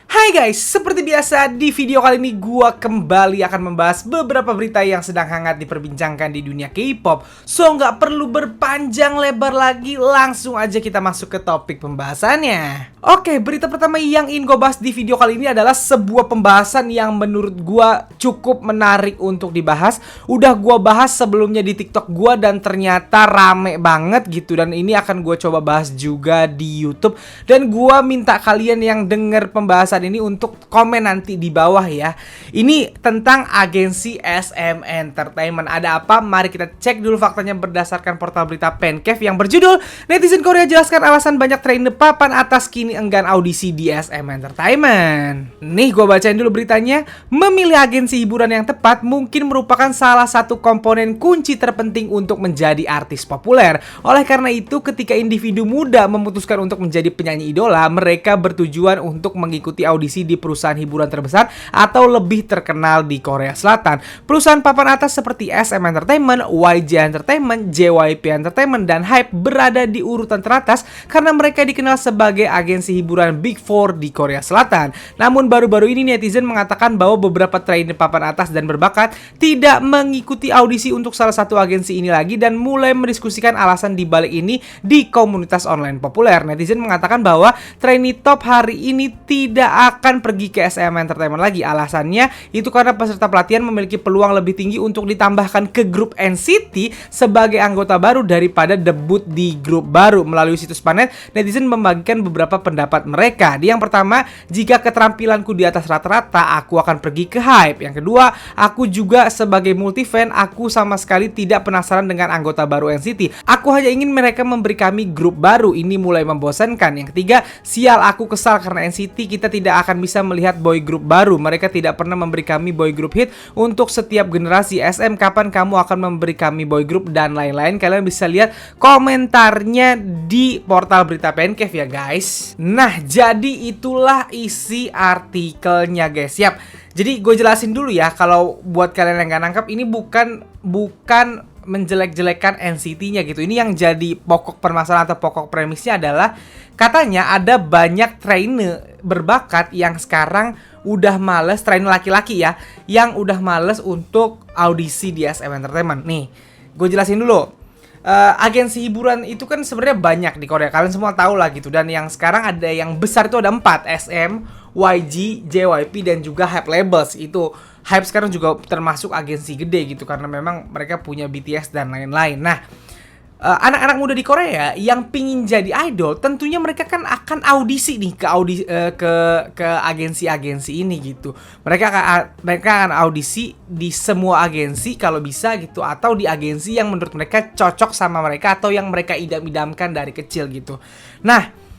Hai guys, seperti biasa di video kali ini gua kembali akan membahas beberapa berita yang sedang hangat diperbincangkan di dunia K-pop. So nggak perlu berpanjang lebar lagi, langsung aja kita masuk ke topik pembahasannya. Oke, berita pertama yang ingin gue bahas di video kali ini adalah sebuah pembahasan yang menurut gua cukup menarik untuk dibahas. Udah gua bahas sebelumnya di TikTok gua dan ternyata rame banget gitu. Dan ini akan gue coba bahas juga di YouTube. Dan gua minta kalian yang denger pembahasan ini untuk komen nanti di bawah ya. Ini tentang agensi SM Entertainment. Ada apa? Mari kita cek dulu faktanya berdasarkan portal berita Pencave yang berjudul Netizen Korea jelaskan alasan banyak trainer papan atas kini enggan audisi di SM Entertainment. Nih gue bacain dulu beritanya. Memilih agensi hiburan yang tepat mungkin merupakan salah satu komponen kunci terpenting untuk menjadi artis populer. Oleh karena itu ketika individu muda memutuskan untuk menjadi penyanyi idola, mereka bertujuan untuk mengikuti audisi di perusahaan hiburan terbesar atau lebih terkenal di Korea Selatan. Perusahaan papan atas seperti SM Entertainment, YG Entertainment, JYP Entertainment, dan HYBE berada di urutan teratas karena mereka dikenal sebagai agensi hiburan Big Four di Korea Selatan. Namun baru-baru ini netizen mengatakan bahwa beberapa trainer papan atas dan berbakat tidak mengikuti audisi untuk salah satu agensi ini lagi dan mulai mendiskusikan alasan dibalik ini di komunitas online populer. Netizen mengatakan bahwa trainee top hari ini tidak akan pergi ke SM Entertainment lagi. Alasannya itu karena peserta pelatihan memiliki peluang lebih tinggi untuk ditambahkan ke grup NCT sebagai anggota baru daripada debut di grup baru. Melalui situs Planet, netizen membagikan beberapa pendapat mereka. Yang pertama, jika keterampilanku di atas rata-rata, aku akan pergi ke HYBE. Yang kedua, aku juga sebagai multi-fan, aku sama sekali tidak penasaran dengan anggota baru NCT. Aku hanya ingin mereka memberi kami grup baru. Ini mulai membosankan. Yang ketiga, sial aku kesal karena NCT kita tidak akan bisa melihat boy group baru. Mereka tidak pernah memberi kami boy group hit untuk setiap generasi. SM, kapan kamu akan memberi kami boy group dan lain-lain? Kalian bisa lihat komentarnya di portal berita Pencave ya guys. Nah, jadi itulah isi artikelnya guys. Siap. Jadi gue jelasin dulu ya, kalau buat kalian yang gak nangkep, ini bukan menjelek-jelekan NCT-nya gitu. Ini yang jadi pokok permasalahan atau pokok premisnya adalah katanya ada banyak trainer berbakat yang sekarang udah males, trainer laki-laki ya, yang udah males untuk audisi di SM Entertainment. Nih, gue jelasin dulu. Agensi hiburan itu kan sebenarnya banyak di Korea, kalian semua tahu lah gitu. Dan yang sekarang ada yang besar itu ada 4, SM, YG, JYP, dan juga HYBE Labels. Itu HYBE sekarang juga termasuk agensi gede gitu karena memang mereka punya BTS dan lain-lain. Nah, anak-anak muda di Korea yang pingin jadi idol, tentunya mereka kan akan audisi nih ke agensi-agensi ini gitu. Mereka akan audisi di semua agensi kalau bisa gitu, atau di agensi yang menurut mereka cocok sama mereka atau yang mereka idam-idamkan dari kecil gitu. Nah,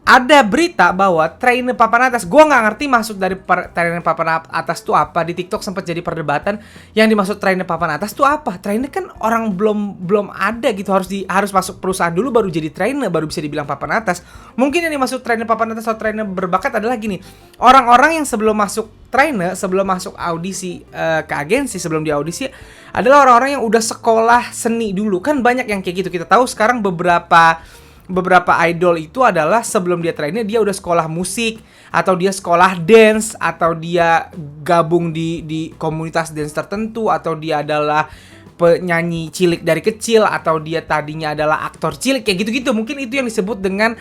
ada berita bahwa trainer papan atas, gue nggak ngerti maksud dari trainer papan atas tuh apa. Di TikTok sempat jadi perdebatan yang dimaksud trainer papan atas tuh apa. Trainer kan orang belum ada gitu, harus masuk perusahaan dulu baru jadi trainer, baru bisa dibilang papan atas. Mungkin yang dimaksud trainer papan atas atau trainer berbakat adalah gini, orang-orang yang sebelum masuk trainer, sebelum masuk audisi ke agensi, sebelum di audisi adalah orang-orang yang udah sekolah seni dulu. Kan banyak yang kayak gitu. Kita tahu sekarang beberapa idol itu adalah sebelum dia trainer dia udah sekolah musik, atau dia sekolah dance, atau dia gabung di komunitas dance tertentu, atau dia adalah penyanyi cilik dari kecil, atau dia tadinya adalah aktor cilik kayak gitu-gitu. Mungkin itu yang disebut dengan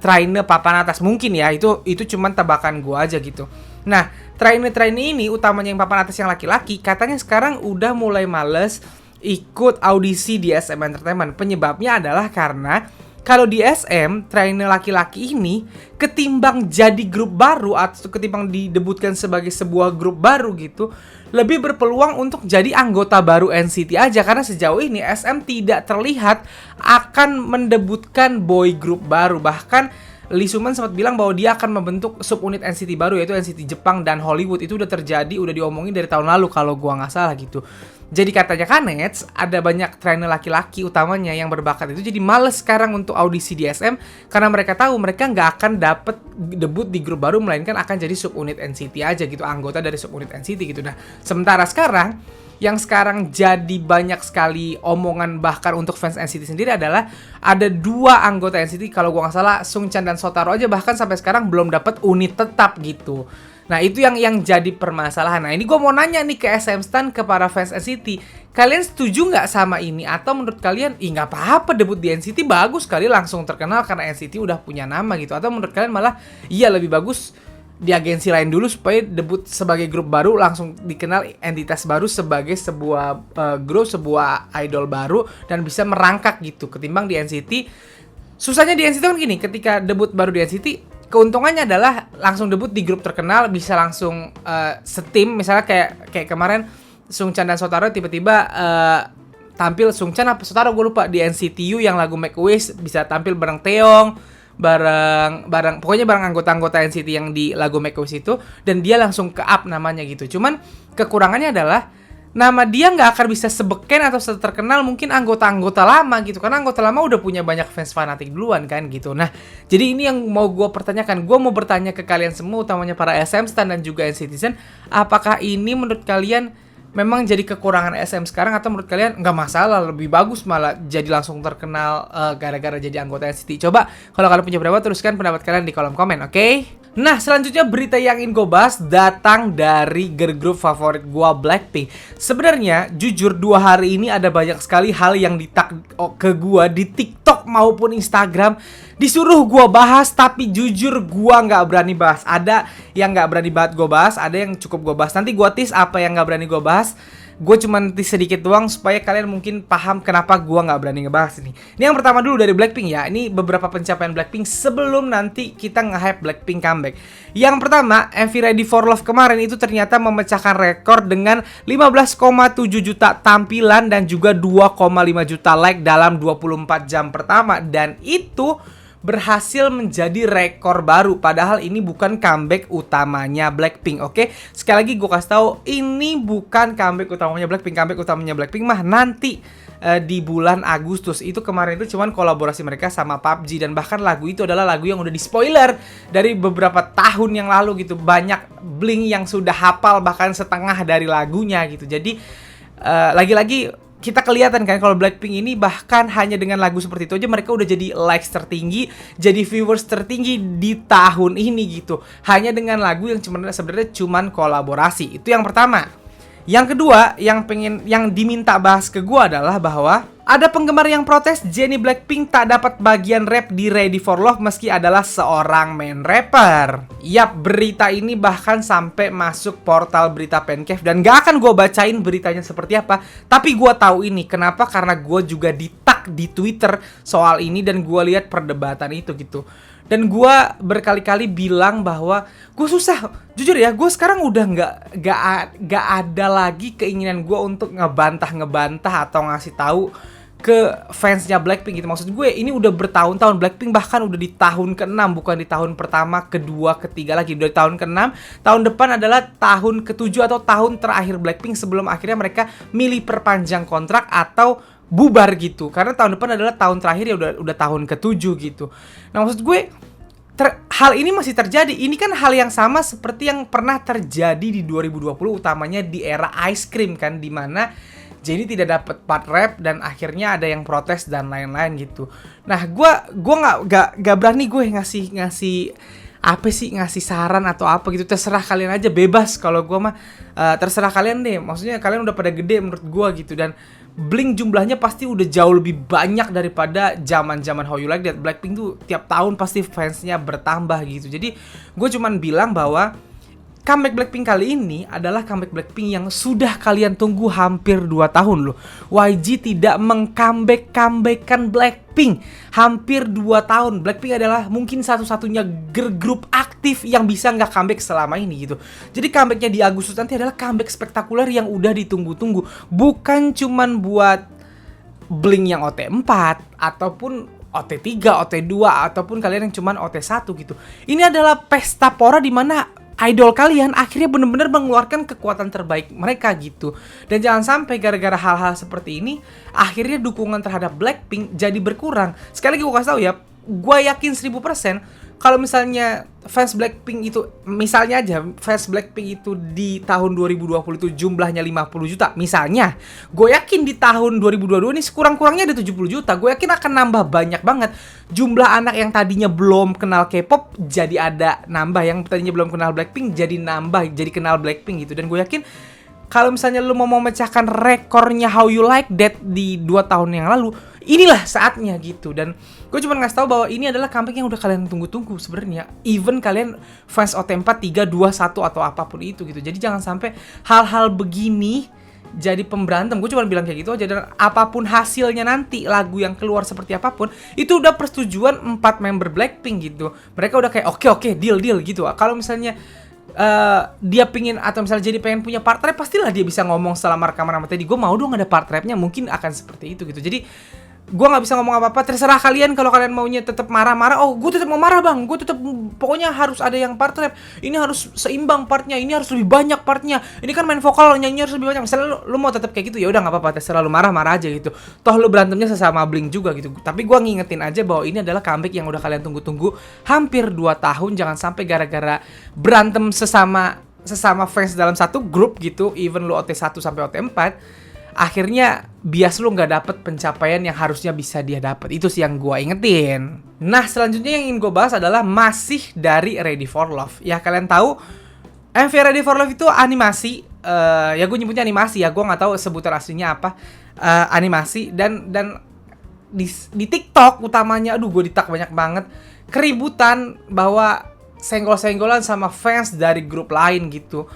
trainer papan atas mungkin ya. Itu cuman tebakan gua aja gitu. Nah, trainer ini utamanya yang papan atas yang laki-laki katanya sekarang udah mulai males ikut audisi di SM Entertainment. Penyebabnya adalah karena kalau di SM, trainer laki-laki ini ketimbang jadi grup baru atau ketimbang didebutkan sebagai sebuah grup baru gitu, lebih berpeluang untuk jadi anggota baru NCT aja. Karena sejauh ini SM tidak terlihat akan mendebutkan boy group baru. Bahkan Lee Suman sempat bilang bahwa dia akan membentuk subunit NCT baru, yaitu NCT Jepang dan Hollywood. Itu udah terjadi, udah diomongin dari tahun lalu kalau gua nggak salah gitu. Jadi katanya Kanets, ada banyak trainer laki-laki utamanya yang berbakat itu jadi males sekarang untuk audisi di SM karena mereka tahu mereka nggak akan dapet debut di grup baru, melainkan akan jadi subunit NCT aja gitu, anggota dari subunit NCT gitu. Nah, sementara sekarang yang sekarang jadi banyak sekali omongan bahkan untuk fans NCT sendiri adalah ada 2 anggota NCT, kalau gua nggak salah Sungchan dan Shotaro aja bahkan sampai sekarang belum dapat unit tetap gitu. Nah itu yang jadi permasalahan. Nah ini gue mau nanya nih ke SM Stan, ke para fans NCT, kalian setuju nggak sama ini? Atau menurut kalian, nggak apa-apa debut di NCT, bagus sekali langsung terkenal karena NCT udah punya nama gitu? Atau menurut kalian malah iya lebih bagus di agensi lain dulu supaya debut sebagai grup baru langsung dikenal entitas baru sebagai sebuah grup, sebuah idol baru dan bisa merangkak gitu ketimbang di NCT. Susahnya di NCT kan gini, ketika debut baru di NCT keuntungannya adalah langsung debut di grup terkenal, bisa langsung setim, misalnya kayak kemarin Sungchan dan Shotaro tiba-tiba tampil, Sungchan apa Shotaro gue lupa, di NCTU yang lagu Make a Wish bisa tampil bareng Taeyong, pokoknya bareng anggota-anggota NCT yang di lagu Make a Wish itu, dan dia langsung ke up namanya gitu. Cuman kekurangannya adalah nama dia nggak akan bisa sebeken atau terkenal mungkin anggota-anggota lama gitu, karena anggota lama udah punya banyak fans fanatik duluan kan gitu. Nah jadi ini yang mau gue pertanyakan, gue mau bertanya ke kalian semua, utamanya para SM Stan dan juga NCTzen, apakah ini menurut kalian memang jadi kekurangan SM sekarang, atau menurut kalian nggak masalah, lebih bagus malah jadi langsung terkenal gara-gara jadi anggota NCT? Coba kalau kalian punya pendapat, teruskan pendapat kalian di kolom komen, oke? Nah selanjutnya berita yang ingin gue bahas datang dari girl group favorit gue, Blackpink. Sebenarnya jujur 2 hari ini ada banyak sekali hal yang ke gue di TikTok maupun Instagram, disuruh gue bahas, tapi jujur gue nggak berani bahas. Ada yang nggak berani banget gue bahas, ada yang cukup gue bahas. Nanti gue tease apa yang nggak berani gue bahas. Gue cuma tease sedikit doang supaya kalian mungkin paham kenapa gue nggak berani ngebahas ini. Ini yang pertama dulu dari Blackpink ya. Ini beberapa pencapaian Blackpink sebelum nanti kita nge-hype Blackpink comeback. Yang pertama, MV Ready for Love kemarin itu ternyata memecahkan rekor dengan 15,7 juta tampilan dan juga 2,5 juta like dalam 24 jam pertama. Dan itu berhasil menjadi rekor baru, padahal ini bukan comeback utamanya Blackpink, oke? Sekali lagi gue kasih tahu, ini bukan comeback utamanya Blackpink. Comeback utamanya Blackpink mah nanti di bulan Agustus. Itu kemarin itu cuman kolaborasi mereka sama PUBG, dan bahkan lagu itu adalah lagu yang udah di spoiler dari beberapa tahun yang lalu gitu. Banyak Blink yang sudah hafal bahkan setengah dari lagunya gitu. Jadi lagi-lagi kita kelihatan kan kalau Blackpink ini bahkan hanya dengan lagu seperti itu aja mereka udah jadi likes tertinggi, jadi viewers tertinggi di tahun ini gitu. Hanya dengan lagu yang sebenarnya cuman kolaborasi. Itu yang pertama. Yang kedua, yang diminta bahas ke gua adalah bahwa ada penggemar yang protes Jennie Blackpink tak dapat bagian rap di Ready for Love meski adalah seorang main rapper. Yap, berita ini bahkan sampai masuk portal berita Pencave, dan gak akan gue bacain beritanya seperti apa. Tapi gue tahu ini kenapa, karena gue juga di-tag di Twitter soal ini dan gue lihat perdebatan itu gitu. Dan gue berkali-kali bilang bahwa gue susah, jujur ya, gue sekarang udah nggak ada lagi keinginan gue untuk ngebantah atau ngasih tahu ke fansnya Blackpink gitu. Maksud gue ini udah bertahun-tahun, Blackpink bahkan udah di tahun ke-6, bukan di tahun pertama, kedua, ketiga lagi, udah di tahun ke-6. Tahun depan adalah tahun ke-7 atau tahun terakhir Blackpink sebelum akhirnya mereka milih perpanjang kontrak atau bubar gitu. Karena tahun depan adalah tahun terakhir ya, udah tahun ke-7 gitu. Nah maksud gue hal ini masih terjadi. Ini kan hal yang sama seperti yang pernah terjadi di 2020, utamanya di era Ice Cream kan, dimana Jennie tidak dapat part rap dan akhirnya ada yang protes dan lain-lain gitu. Nah gue nggak berani gue ngasih apa sih, ngasih saran atau apa gitu. Terserah kalian aja, bebas. Kalau gue mah terserah kalian deh. Maksudnya kalian udah pada gede menurut gue gitu. Dan Blink jumlahnya pasti udah jauh lebih banyak daripada zaman-zaman How You Like That. Blackpink tuh tiap tahun pasti fansnya bertambah gitu. Jadi gue cuman bilang bahwa comeback Blackpink kali ini adalah comeback Blackpink yang sudah kalian tunggu hampir 2 tahun loh. YG tidak meng-comeback-comebackkan Blackpink hampir 2 tahun. Blackpink adalah mungkin satu-satunya girl group aktif yang bisa nggak comeback selama ini gitu. Jadi comebacknya di Agustus nanti adalah comeback spektakuler yang udah ditunggu-tunggu. Bukan cuman buat Blink yang OT4 ataupun OT3, OT2 ataupun kalian yang cuman OT1 gitu. Ini adalah pesta pora di mana idol kalian akhirnya benar-benar mengeluarkan kekuatan terbaik mereka gitu. Dan jangan sampai gara-gara hal-hal seperti ini akhirnya dukungan terhadap Blackpink jadi berkurang. Sekali lagi gue kasih tau ya, gue yakin 1000% kalau misalnya fans Blackpink itu, misalnya aja fans Blackpink itu di tahun 2020 itu jumlahnya 50 juta misalnya, gue yakin di tahun 2022 ini sekurang-kurangnya ada 70 juta. Gue yakin akan nambah banyak banget jumlah anak yang tadinya belum kenal K-pop, jadi ada nambah, yang tadinya belum kenal Blackpink jadi nambah, jadi kenal Blackpink gitu. Dan gue yakin kalau misalnya lu mau memecahkan rekornya How You Like That di 2 tahun yang lalu, inilah saatnya gitu. Dan gue cuma ngasih tahu bahwa ini adalah comeback yang udah kalian tunggu-tunggu sebenarnya. Even kalian fans OT4 3, 2, 1 atau apapun itu gitu. Jadi jangan sampai hal-hal begini jadi pemberantem. Gue cuma bilang kayak gitu aja. Dan apapun hasilnya nanti, lagu yang keluar seperti apapun, itu udah persetujuan 4 member Blackpink gitu. Mereka udah kayak oke, deal gitu. Kalau misalnya dia pingin atau misalnya jadi pengen punya part rap, pastilah dia bisa ngomong selama rekaman sama Teddy, gue mau dong ada part rapnya, mungkin akan seperti itu gitu. Jadi gue nggak bisa ngomong apa-apa, terserah kalian. Kalau kalian maunya tetap marah-marah, oh gue tetap mau marah bang, gue tetap pokoknya harus ada yang part rap, ini harus seimbang partnya, ini harus lebih banyak partnya, ini kan main vokal, nyanyi harus lebih banyak. Misalnya lu mau tetap kayak gitu, ya udah nggak apa-apa, terserah lu marah-marah aja gitu. Toh lu berantemnya sesama Blink juga gitu. Tapi gue ngingetin aja bahwa ini adalah comeback yang udah kalian tunggu-tunggu hampir 2 tahun. Jangan sampai gara-gara berantem sesama fans dalam satu grup gitu, even lu OT1 sampai OT4, akhirnya bias lu nggak dapet pencapaian yang harusnya bisa dia dapet. Itu sih yang gue ingetin. Nah, selanjutnya yang ingin gue bahas adalah masih dari Ready for Love. Ya kalian tahu MV Ready for Love itu animasi, ya gue nyebutnya animasi ya, gue nggak tahu sebutan aslinya apa, animasi. Dan di TikTok utamanya, aduh gue ditak banyak banget keributan bahwa senggol-senggolan sama fans dari grup lain gitu.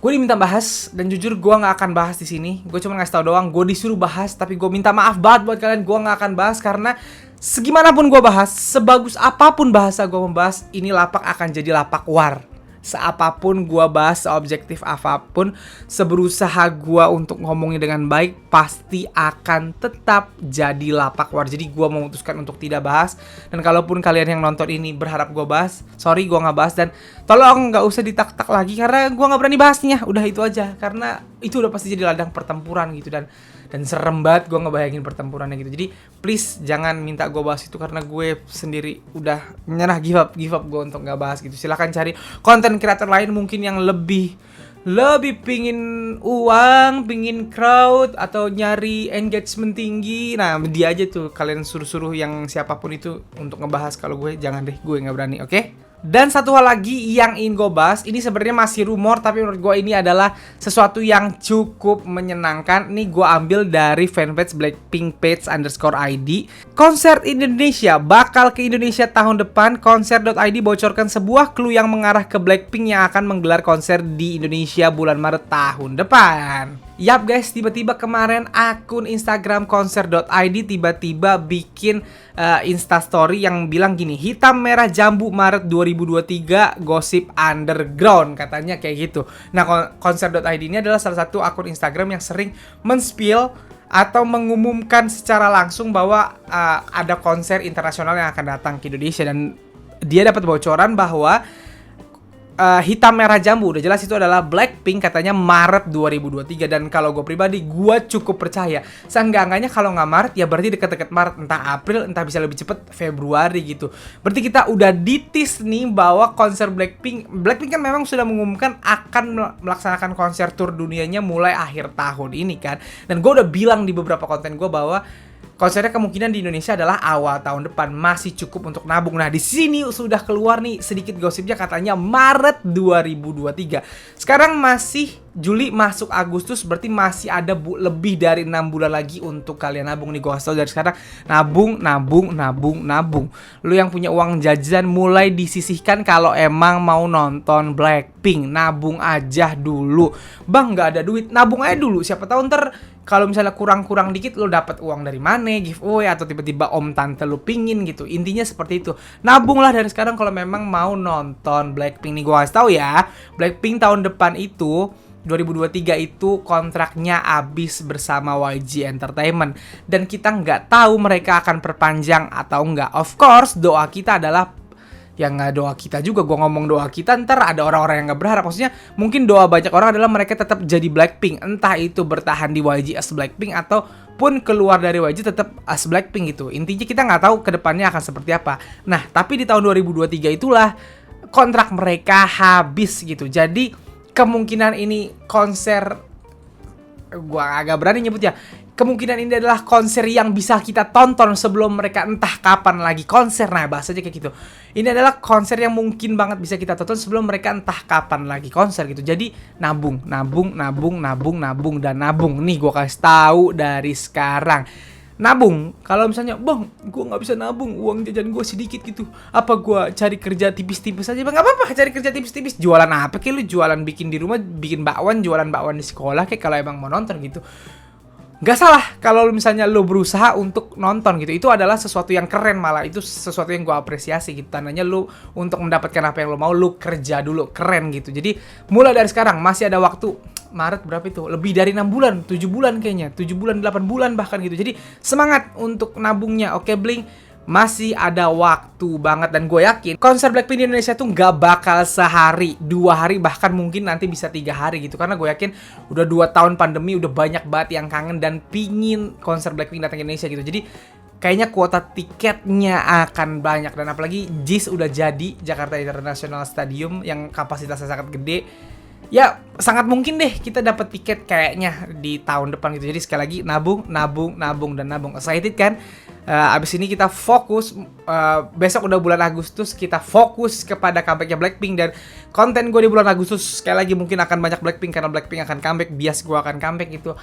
Gue diminta bahas, dan jujur gue nggak akan bahas di sini. Gue cuma ngasih tau doang. Gue disuruh bahas, tapi gue minta maaf banget buat kalian. Gue nggak akan bahas karena segimanapun gue bahas, sebagus apapun bahasa gue membahas, ini lapak akan jadi lapak war. Seapapun gue bahas, seobjektif apapun, seberusaha gue untuk ngomongnya dengan baik, pasti akan tetap jadi lapak war. Jadi gue memutuskan untuk tidak bahas. Dan kalaupun kalian yang nonton ini berharap gue bahas, sorry gue nggak bahas. Dan tolong nggak usah ditak-tak lagi karena gue nggak berani bahasnya. Udah itu aja, karena itu udah pasti jadi ladang pertempuran gitu. Dan serem banget gue ngebayangin pertempurannya gitu. Jadi please jangan minta gue bahas itu, karena gue sendiri udah menyerah, give up gue untuk nggak bahas gitu. Silahkan cari konten kreator lain mungkin yang lebih pingin uang, pingin crowd, atau nyari engagement tinggi. Nah dia aja tuh, kalian suruh yang siapapun itu untuk ngebahas. Kalau gue jangan deh, gue nggak berani, oke? Dan satu hal lagi yang ingin gue bahas, ini sebenarnya masih rumor, tapi menurut gue ini adalah sesuatu yang cukup menyenangkan. Ini gue ambil dari fanpage Blackpink page _ID. Konser Indonesia bakal ke Indonesia tahun depan. Konser.id bocorkan sebuah clue yang mengarah ke Blackpink yang akan menggelar konser di Indonesia bulan Maret tahun depan. Yap guys, tiba-tiba kemarin akun Instagram konser.id tiba-tiba bikin instastory yang bilang gini, hitam merah jambu Maret 2023 gosip underground, katanya kayak gitu. Nah, konser.id ini adalah salah satu akun Instagram yang sering men-spill atau mengumumkan secara langsung bahwa ada konser internasional yang akan datang ke Indonesia. Dan dia dapat bocoran bahwa hitam merah jambu, udah jelas itu adalah Blackpink, katanya Maret 2023. Dan kalau gue pribadi, gue cukup percaya. Seenggak-enggaknya kalau nggak Maret, ya berarti deket-deket Maret, entah April, entah bisa lebih cepet Februari gitu. Berarti kita udah ditis nih bahwa konser Blackpink kan memang sudah mengumumkan akan melaksanakan konser tour dunianya mulai akhir tahun ini kan. Dan gue udah bilang di beberapa konten gue bahwa konsernya kemungkinan di Indonesia adalah awal tahun depan, masih cukup untuk nabung. Nah, di sini sudah keluar nih sedikit gosipnya, katanya Maret 2023. Sekarang masih Juli masuk Agustus, berarti masih ada lebih dari 6 bulan lagi untuk kalian nabung nih. Gue kasih tau dari sekarang, nabung. Lu yang punya uang jajan mulai disisihkan kalau emang mau nonton Blackpink. Nabung aja dulu. Bang, nggak ada duit, nabung aja dulu. Siapa tahu ntar kalau misalnya kurang dikit, lu dapat uang dari mana, giveaway, atau tiba-tiba om tante lu pingin gitu. Intinya seperti itu. Nabunglah dari sekarang kalau memang mau nonton Blackpink nih. Gue kasih tau ya, Blackpink tahun depan itu 2023 itu kontraknya habis bersama YG Entertainment. Dan kita nggak tahu mereka akan perpanjang atau nggak. Of course, doa kita adalah yang nggak doa kita juga. Gue ngomong doa kita, ntar ada orang-orang yang nggak berharap. Maksudnya mungkin doa banyak orang adalah mereka tetap jadi Blackpink, entah itu bertahan di YG as Blackpink ataupun keluar dari YG tetap as Blackpink gitu. Intinya kita nggak tahu kedepannya akan seperti apa. Nah, tapi di tahun 2023 itulah kontrak mereka habis gitu. Jadi kemungkinan ini konser, gua agak berani nyebutnya, kemungkinan ini adalah konser yang bisa kita tonton sebelum mereka entah kapan lagi konser. Nah, bahasanya kayak gitu. Ini adalah konser yang mungkin banget bisa kita tonton sebelum mereka entah kapan lagi konser gitu. Jadi nabung, dan nabung. Nih gua kasih tahu dari sekarang. Nabung, kalau misalnya, bang, gue nggak bisa nabung, uang jajan gue sedikit gitu. Apa gue cari kerja tipis-tipis aja, bang? Nggak apa-apa, cari kerja tipis-tipis. Jualan apa? Kayak lu jualan bikin di rumah, bikin bakwan, jualan bakwan di sekolah, kayak kalau emang mau nonton gitu. Nggak salah kalau misalnya lo berusaha untuk nonton gitu. Itu adalah sesuatu yang keren, malah itu sesuatu yang gue apresiasi gitu. Tandanya lo untuk mendapatkan apa yang lo mau, lo kerja dulu, keren gitu. Jadi mulai dari sekarang masih ada waktu. Maret berapa itu? Lebih dari 6 bulan, 7 bulan kayaknya, 7 bulan, 8 bulan bahkan gitu. Jadi semangat untuk nabungnya. Oke, Blink, masih ada waktu banget. Dan gue yakin konser Blackpink di Indonesia tuh gak bakal sehari, 2 hari, bahkan mungkin nanti bisa 3 hari gitu. Karena gue yakin udah 2 tahun pandemi, udah banyak banget yang kangen dan pingin konser Blackpink datang ke Indonesia gitu. Jadi kayaknya kuota tiketnya akan banyak. Dan apalagi JIS udah jadi, Jakarta International Stadium, yang kapasitasnya sangat gede. Ya sangat mungkin deh kita dapat tiket kayaknya di tahun depan gitu. Jadi sekali lagi nabung, dan nabung. Excited kan? Abis ini kita fokus, besok udah bulan Agustus, kita fokus kepada comebacknya Blackpink. Dan konten gue di bulan Agustus sekali lagi mungkin akan banyak Blackpink, karena Blackpink akan comeback, bias gue akan comeback gitu.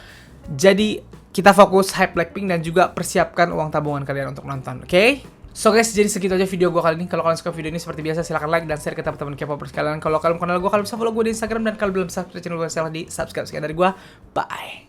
Jadi kita fokus hype Blackpink dan juga persiapkan uang tabungan kalian untuk nonton, oke? So guys, jadi segitu aja video gue kali ini. Kalau kalian suka video ini seperti biasa, silahkan like dan share ke teman-teman K-popers kalian. Kalau kalian kenal gue, kalian bisa follow gue di Instagram. Dan kalau belum subscribe channel gue, silahkan di subscribe. Sekian dari gue, bye.